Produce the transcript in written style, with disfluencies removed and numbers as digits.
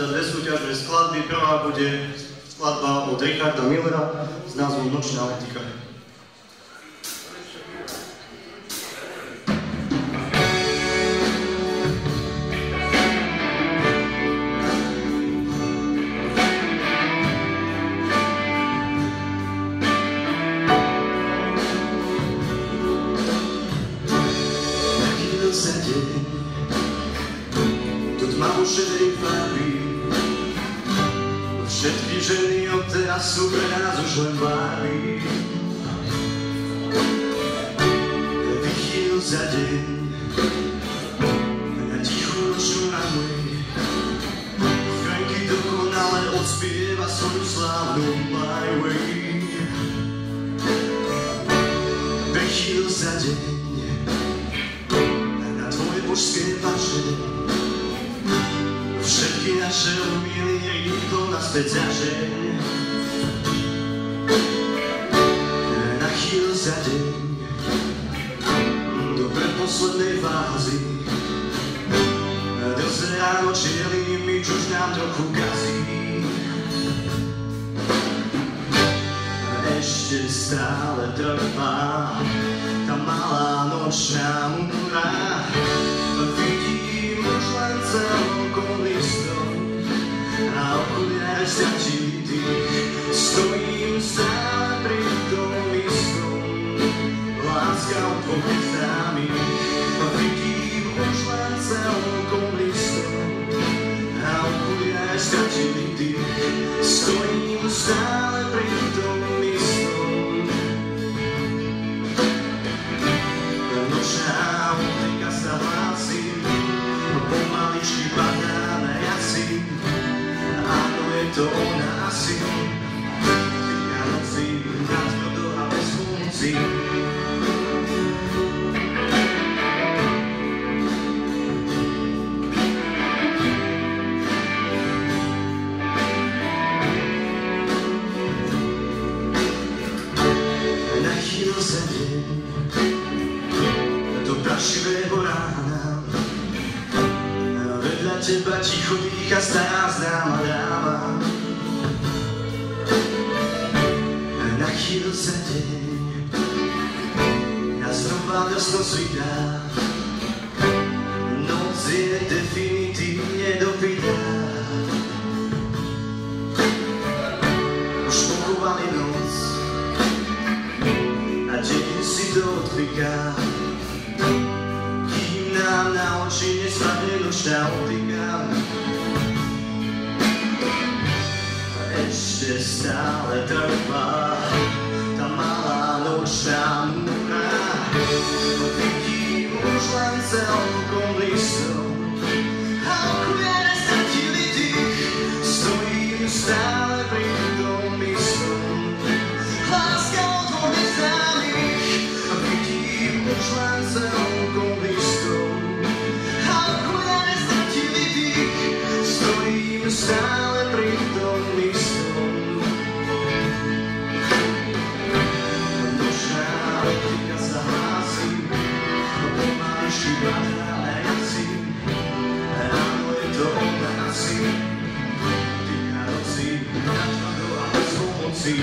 teda dve súťažné skladby. Prvá bude skladba od Richarda Millera s názvom Nočná etika. Šedej farby. Všetky ženy odteraz sú pre nás už len barvy. Vychýl za deň na tichú nočnú runway. Franky dokonale odspieva svoju slávnu My Way. Vychýl za deň na tvoje božské paže. Všetky naše omily rýchlo naspäť zažeň. Na chvíľu za deň do predposlednej fázy dozerám očielými, čož nám trochu kazí. Ešte stále trvá tá malá nočná múra. Vidím už len celý strom a okuliare stratili tých. Stojím stále pri tom istom, láska od dvoch neznámych. Vidím už len celý strom a okuliare stratili tých. Stojím stále pri tom istom. Nočná etika sa hlási, pomaličky padá na jazyk. Áno, je to ona asi. Týka noci, nad vodou a bez funkcií. Na chvíľu sa deň do prašivého rána. Vedľa teba ticho dýcha stará známa dáma. Na chvíľu za deň a znova drsno svitá. Noc je definitívne dopytá. Už pochovali noc a deň si to odvyká. Nám na oči nespadne nočná optika. Ešte stále trvá tá malá nočná múra. Vidím už len celkom blízko a okuliare stratili dých. Stojím stále pri tom istom, láska od dvoch neznámych. Vidím už len celkom blízko. Stále pri tom istom. Nočná etika sa hlási, pomaličky padá na jazyk. Áno, je to ona asi. Týka noci, nad vodou a bez pomoci.